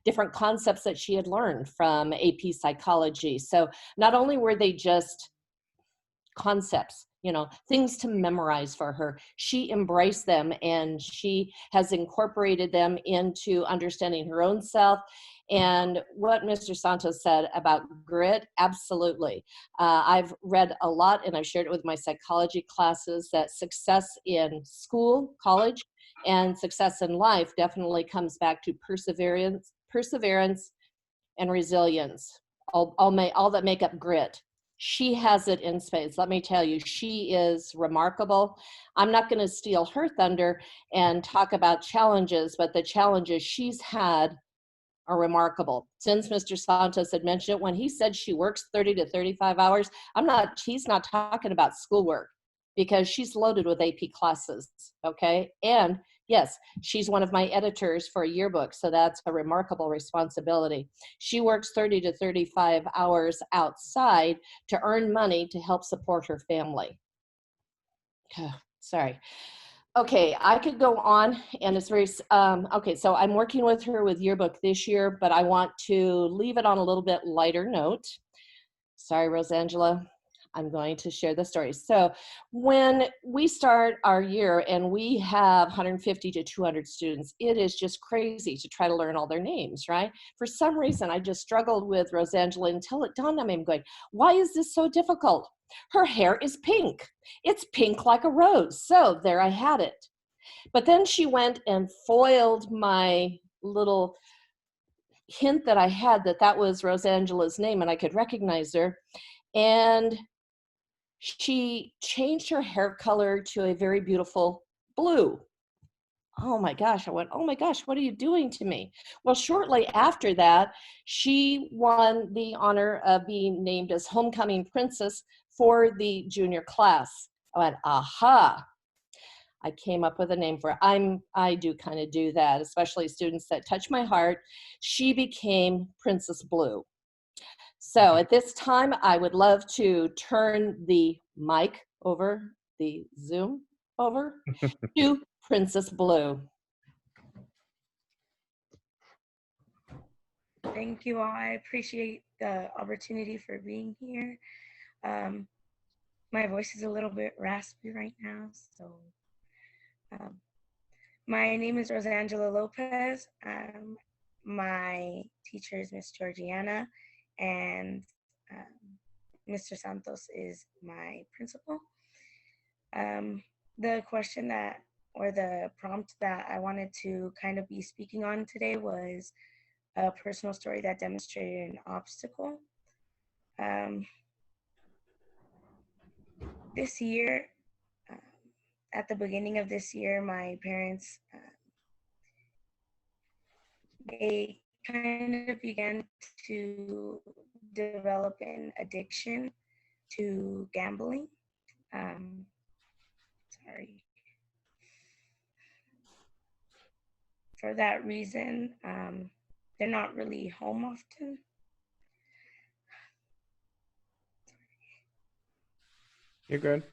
different concepts that she had learned from AP psychology. So not only were they just concepts, you know, things to memorize for her, she embraced them, and she has incorporated them into understanding her own self. And what Mr. Santos said about grit, absolutely. I've read a lot, and I've shared it with my psychology classes, that success in school, college, and success in life definitely comes back to perseverance and resilience, all that make up grit. She has it in spades. Let me tell you, she is remarkable. I'm not going to steal her thunder and talk about challenges, but the challenges she's had are remarkable. Since Mr. Santos had mentioned it, when he said she works 30 to 35 hours, he's not talking about schoolwork, because she's loaded with AP classes, okay? And yes, she's one of my editors for a yearbook, so that's a remarkable responsibility. She works 30 to 35 hours outside to earn money to help support her family. Sorry. Okay, I could go on, and it's very, okay, so I'm working with her with yearbook this year, but I want to leave it on a little bit lighter note. Sorry, Rosangela. I'm going to share the story. So when we start our year and we have 150 to 200 students, it is just crazy to try to learn all their names, right? For some reason, I just struggled with Rosangela until it dawned on me. I'm going, why is this so difficult? Her hair is pink. It's pink like a rose. So there I had it. But then she went and foiled my little hint that I had that was Rosangela's name and I could recognize her. And she changed her hair color to a very beautiful blue. Oh my gosh, I went, oh my gosh, what are you doing to me? Well, shortly after that, she won the honor of being named as homecoming princess for the junior class. I went, aha. I came up with a name for it. I do kind of do that, especially students that touch my heart. She became Princess Blue. So at this time, I would love to turn the mic over, the Zoom over to Princess Blue. Thank you all. I appreciate the opportunity for being here. My voice is a little bit raspy right now, so my name is Rosangela Lopez. My teacher is Miss Georgiana, and Mr. Santos is my principal. The question or the prompt that I wanted to kind of be speaking on today was a personal story that demonstrated an obstacle. This year, at the beginning of this year, my parents, they kind of began to develop an addiction to gambling. Sorry. For that reason, they're not really home often. You're good.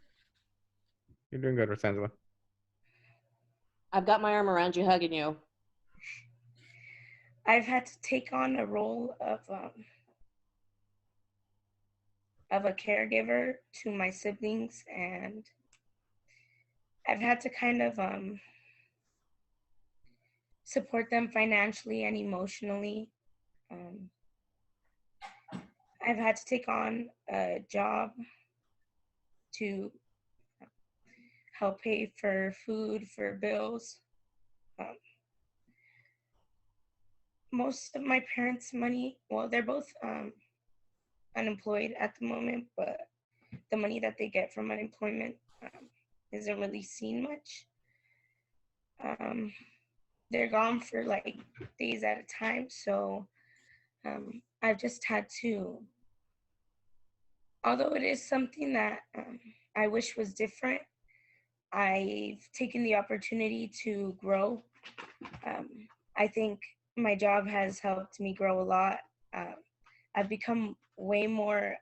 You're doing good, Rosangela. I've got my arm around you, hugging you. I've had to take on a role of a caregiver to my siblings, and I've had to kind of support them financially and emotionally. I've had to take on a job to help pay for food, for bills. Most of my parents' money, well, they're both unemployed at the moment, but the money that they get from unemployment isn't really seen much. They're gone for like days at a time, so I've just had to, although it is something that I wish was different, I've taken the opportunity to grow. I think my job has helped me grow a lot. I've become way more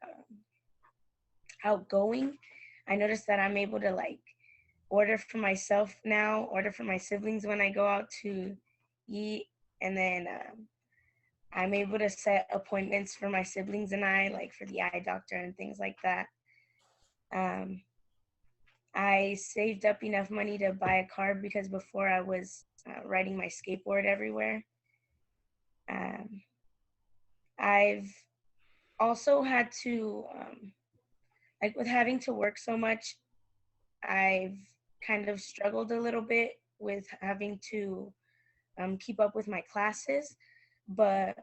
outgoing. I noticed that I'm able to like order for myself now, order for my siblings when I go out to eat, and then I'm able to set appointments for my siblings and I, like for the eye doctor and things like that. I saved up enough money to buy a car because before I was riding my skateboard everywhere. I've also had to, like with having to work so much, I've kind of struggled a little bit with having to keep up with my classes, but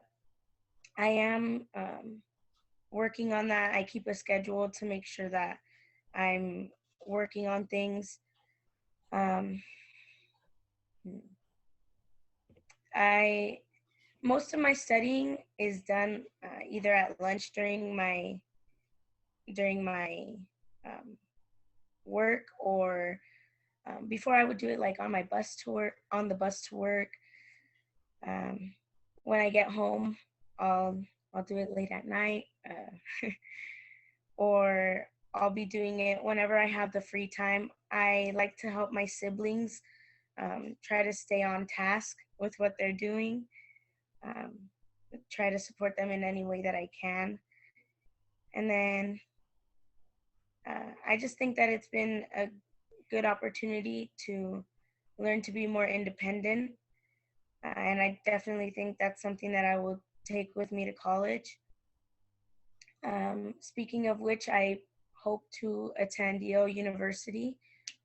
I am working on that. I keep a schedule to make sure that I'm working on things. Most of my studying is done either at lunch during my work, or before I would do it like on the bus to work. When I get home, I'll do it late at night, or I'll be doing it whenever I have the free time. I like to help my siblings try to stay on task with what they're doing, try to support them in any way that I can. And then I just think that it's been a good opportunity to learn to be more independent. And I definitely think that's something that I will take with me to college. Speaking of which, I hope to attend Yale University,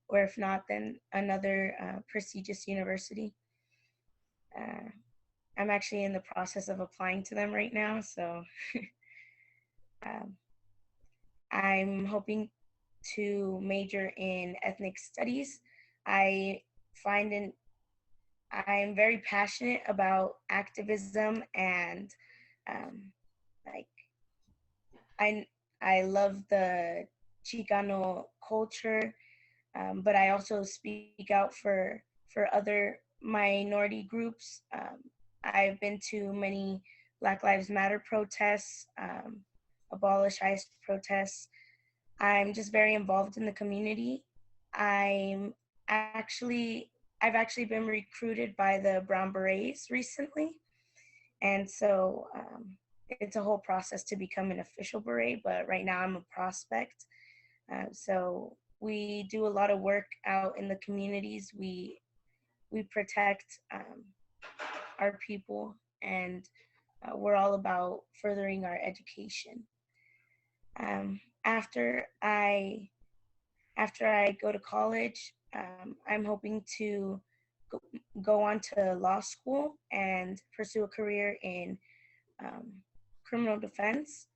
or if not, then another prestigious university. I'm actually in the process of applying to them right now, so I'm hoping to major in ethnic studies. I'm very passionate about activism, and I love the Chicano culture, but I also speak out for other minority groups. I've been to many Black Lives Matter protests, Abolish ICE protests. I'm just very involved in the community. I've actually been recruited by the Brown Berets recently. And so it's a whole process to become an official beret, but right now I'm a prospect. So we do a lot of work out in the communities. We protect our people, and we're all about furthering our education. After I go to college, I'm hoping to go on to law school and pursue a career in criminal defense.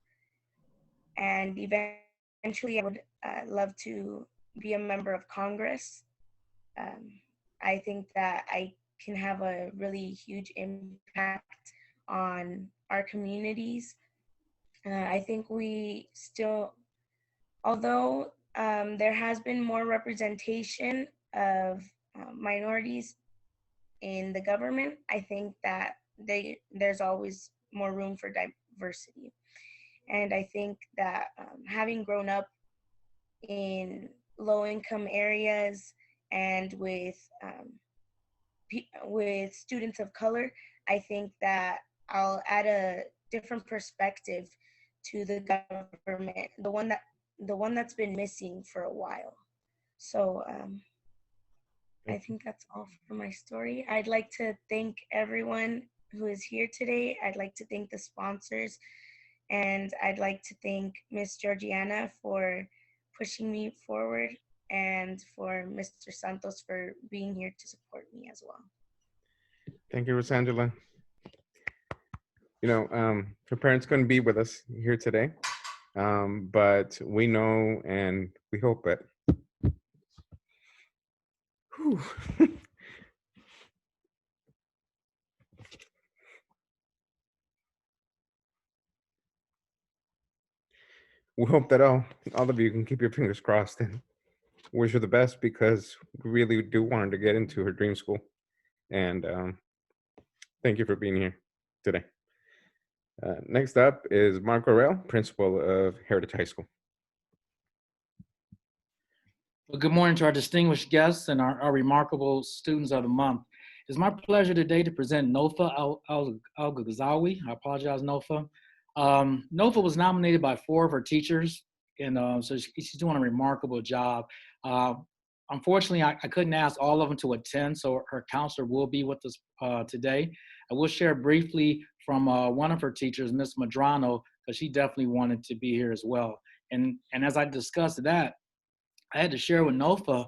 And eventually I would love to be a member of Congress. I think that I can have a really huge impact on our communities. I think we still, although there has been more representation of minorities in the government, I think that there's always more room for diversity. And I think that having grown up in low-income areas and with students of color, I think that I'll add a different perspective to the government, the one that's been missing for a while. So I think that's all for my story. I'd like to thank everyone who is here today. I'd like to thank the sponsors, and I'd like to thank Miss Georgiana for pushing me forward and for Mr. Santos for being here to support me as well. Thank you, Rosangela. You know, her parents couldn't be with us here today, but we know and we hope that. Whew. We hope that all of you can keep your fingers crossed and wish her the best, because we really do want her to get into her dream school. And thank you for being here today. Next up is Mark Orell, principal of Heritage High School. Well, good morning to our distinguished guests and our remarkable students of the month. It's my pleasure today to present Nofa Al-Ghazawi. I apologize, Nofa. Nofa was nominated by 4 of her teachers, and so she's doing a remarkable job. Unfortunately, I couldn't ask all of them to attend, so her counselor will be with us today. I will share briefly from one of her teachers, Ms. Madrano, because she definitely wanted to be here as well. And as I discussed that, I had to share with Nofa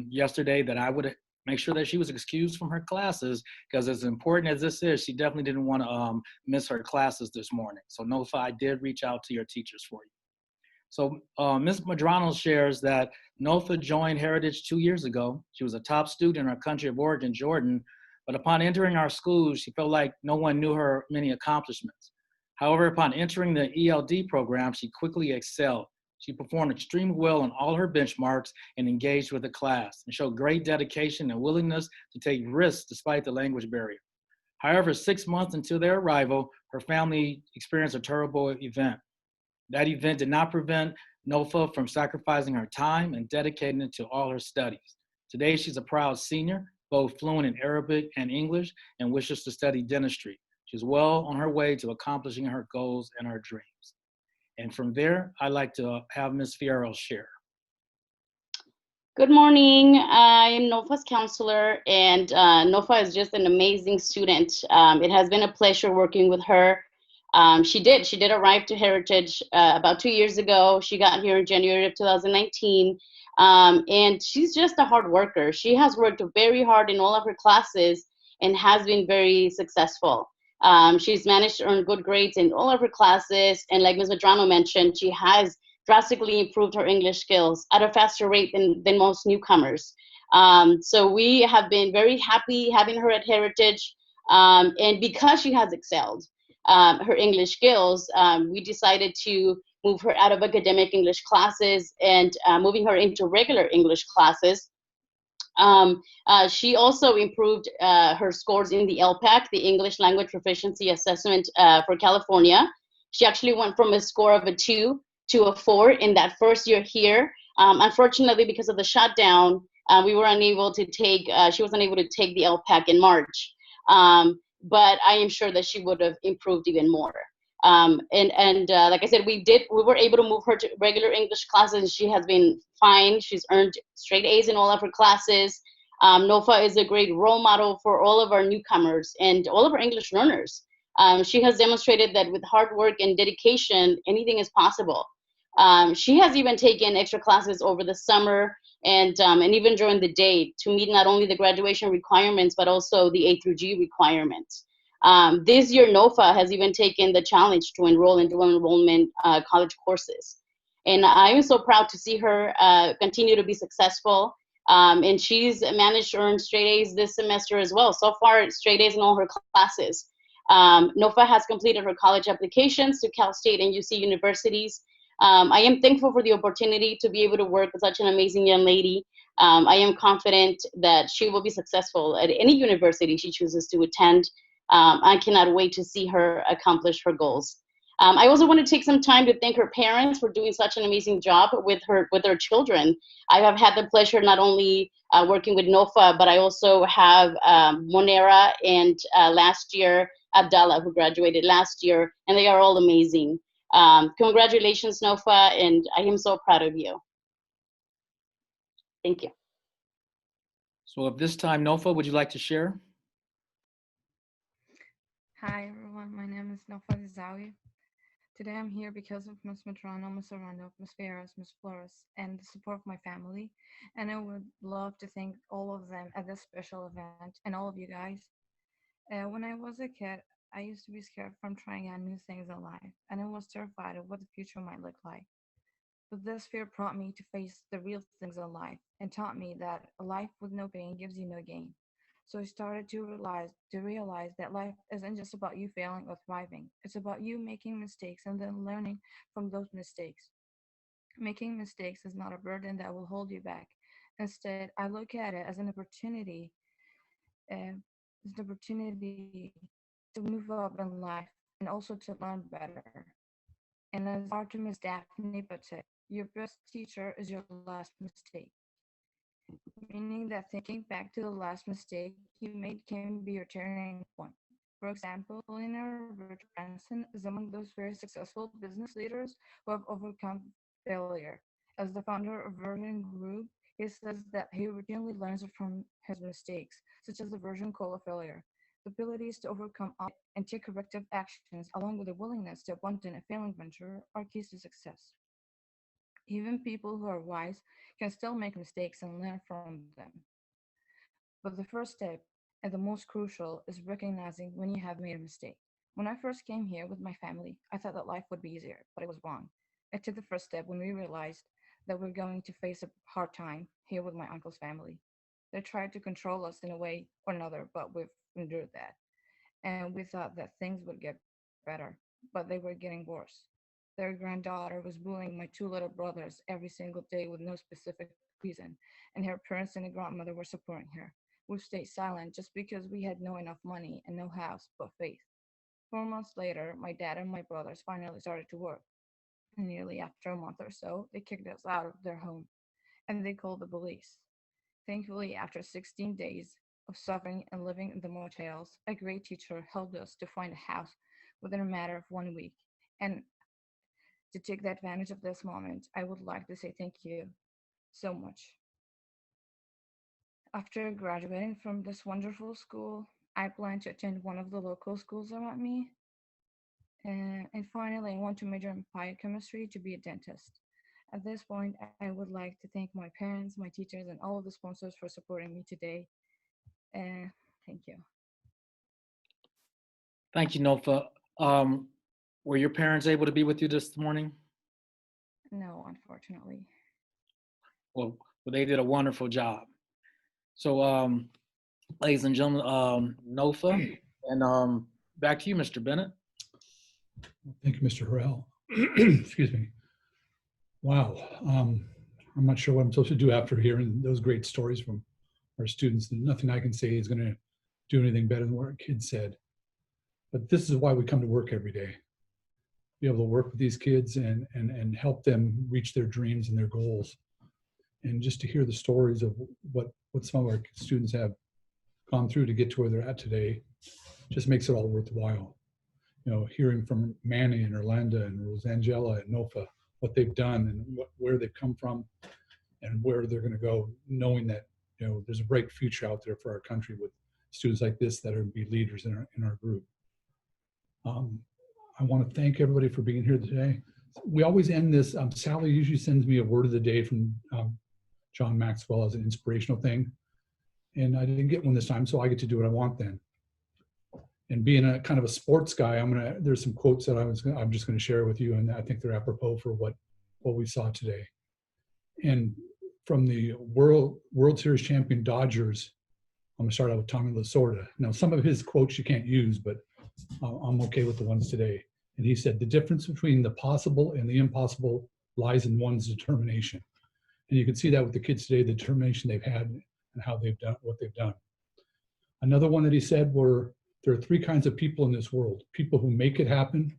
yesterday that I would make sure that she was excused from her classes, because as important as this is, she definitely didn't want to miss her classes this morning. So Nofa, I did reach out to your teachers for you. So Ms. Madrano shares that Nofa joined Heritage 2 years ago. She was a top student in her country of origin, Jordan, but upon entering our school, she felt like no one knew her many accomplishments. However, upon entering the ELD program, she quickly excelled. She performed extremely well on all her benchmarks and engaged with the class, and showed great dedication and willingness to take risks despite the language barrier. However, 6 months into their arrival, her family experienced a terrible event. That event did not prevent Nofa from sacrificing her time and dedicating it to all her studies. Today, she's a proud senior, both fluent in Arabic and English, and wishes to study dentistry. She's well on her way to accomplishing her goals and her dreams. And from there, I'd like to have Ms. Fierro share. Good morning. I am Nofa's counselor, and Nofa is just an amazing student. It has been a pleasure working with her. She did arrive to Heritage about 2 years ago. She got here in January of 2019, and she's just a hard worker. She has worked very hard in all of her classes and has been very successful. She's managed to earn good grades in all of her classes, and like Ms. Madrano mentioned, she has drastically improved her English skills at a faster rate than most newcomers. So we have been very happy having her at Heritage, and because she has excelled her English skills, we decided to move her out of academic English classes and moving her into regular English classes. She also improved her scores in the LPAC, the English Language Proficiency Assessment for California. She actually went from a score of a 2 to a 4 in that first year here. Unfortunately, because of the shutdown, we were unable to take, she was unable to take the LPAC in March. But I am sure that she would have improved even more. Like I said, we were able to move her to regular English classes, and she has been fine. She's earned straight A's in all of her classes. Nofa is a great role model for all of our newcomers and all of our English learners. She has demonstrated that with hard work and dedication, anything is possible. She has even taken extra classes over the summer and even during the day to meet not only the graduation requirements, but also the A through G requirements. This year, Nofa has even taken the challenge to enroll in dual enrollment college courses. And I am so proud to see her continue to be successful. And she's managed to earn straight A's this semester as well. So far, straight A's in all her classes. Nofa has completed her college applications to Cal State and UC universities. I am thankful for the opportunity to be able to work with such an amazing young lady. I am confident that she will be successful at any university she chooses to attend. I cannot wait to see her accomplish her goals. I also want to take some time to thank her parents for doing such an amazing job with their children. I have had the pleasure not only working with Nofa, but I also have Monera and last year, Abdallah, who graduated last year, and they are all amazing. Congratulations, Nofa, and I am so proud of you. Thank you. So at this time, Nofa, would you like to share? Hi, everyone. My name is Nofa Ghazawi. Today I'm here because of Ms. Medrano, Ms. Arando, Ms. Ferris, Ms. Flores, and the support of my family. And I would love to thank all of them at this special event and all of you guys. When I was a kid, I used to be scared from trying out new things in life, and I was terrified of what the future might look like. But this fear brought me to face the real things in life and taught me that a life with no pain gives you no gain. So I started to realize that life isn't just about you failing or thriving. It's about you making mistakes and then learning from those mistakes. Making mistakes is not a burden that will hold you back. Instead, I look at it uh, as an opportunity to move up in life and also to learn better. And as Artemis Daphne puts it, your best teacher is your last mistake. Meaning that thinking back to the last mistake you made can be your turning point. For example, Leonardo Virgin is among those very successful business leaders who have overcome failure. As the founder of Virgin Group, he says that he routinely learns from his mistakes, such as the Virgin Cola failure. The abilities to overcome and take corrective actions, along with the willingness to abandon a failing venture, are keys to success. Even people who are wise can still make mistakes and learn from them. But the first step, and the most crucial, is recognizing when you have made a mistake. When I first came here with my family, I thought that life would be easier, but I was wrong. I took the first step when we realized that we're going to face a hard time here with my uncle's family. They tried to control us in a way or another, but we've endured that. And we thought that things would get better, but they were getting worse. Their granddaughter was bullying my two little brothers every single day with no specific reason, and her parents and her grandmother were supporting her. We stayed silent just because we had no enough money and no house but faith. 4 months later, my dad and my brothers finally started to work. And nearly after a month or so, they kicked us out of their home and they called the police. Thankfully, after 16 days of suffering and living in the motels, a great teacher helped us to find a house within a matter of 1 week. And to take the advantage of this moment, I would like to say thank you so much. After graduating from this wonderful school, I plan to attend one of the local schools around me. And finally, I want to major in biochemistry to be a dentist. At this point, I would like to thank my parents, my teachers, and all of the sponsors for supporting me today. Thank you. Thank you, Nofa. Were your parents able to be with you this morning? No, unfortunately. Well, they did a wonderful job. So, ladies and gentlemen, Nofa, and back to you, Mr. Bennett. Thank you, Mr. Harrell. Excuse me. Wow. I'm not sure what I'm supposed to do after hearing those great stories from our students. Nothing I can say is going to do anything better than what our kids said. But this is why we come to work every day. Be able to work with these kids and help them reach their dreams and their goals. And just to hear the stories of what some of our students have gone through to get to where they're at today just makes it all worthwhile. You know, hearing from Manny and Orlando and Rosangela and Nofa, what they've done and where they've come from and where they're going to go, knowing that, you know, there's a bright future out there for our country with students like this that are going to be leaders in our group. I want to thank everybody for being here today. We always end this, Sally usually sends me a word of the day from John Maxwell as an inspirational thing. And I didn't get one this time, so I get to do what I want then. And being a kind of a sports guy, there's some quotes that I'm just going to share with you, and I think they're apropos for what we saw today. And from the World Series champion Dodgers, I'm going to start out with Tommy Lasorda. Now, some of his quotes you can't use, but I'm okay with the ones today. And he said, the difference between the possible and the impossible lies in one's determination. And you can see that with the kids today, the determination they've had and how they've done what they've done. Another one that he said were, there are three kinds of people in this world: people who make it happen,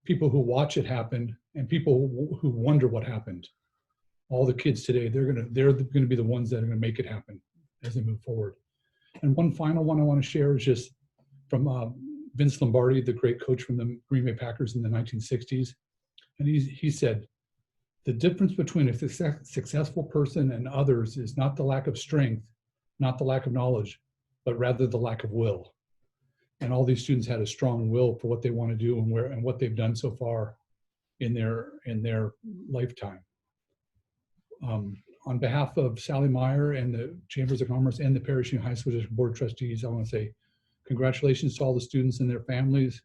people who watch it happen, and people who wonder what happened. All the kids today, they're gonna be the ones that are gonna make it happen as they move forward. And one final one I want to share is just from Vince Lombardi, the great coach from the Green Bay Packers in the 1960s. And he said, the difference between a successful person and others is not the lack of strength, not the lack of knowledge, but rather the lack of will. And all these students had a strong will for what they want to do and what they've done so far. in their lifetime. On behalf of Sally Meyer and the Chambers of Commerce and the Paris Union High School District Board of Trustees, I want to say congratulations to all the students and their families.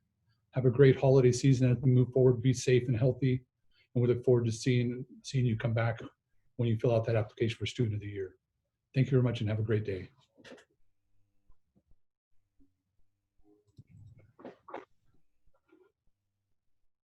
Have a great holiday season as we move forward. Be safe and healthy. And we look forward to seeing you come back when you fill out that application for Student of the Year. Thank you very much and have a great day.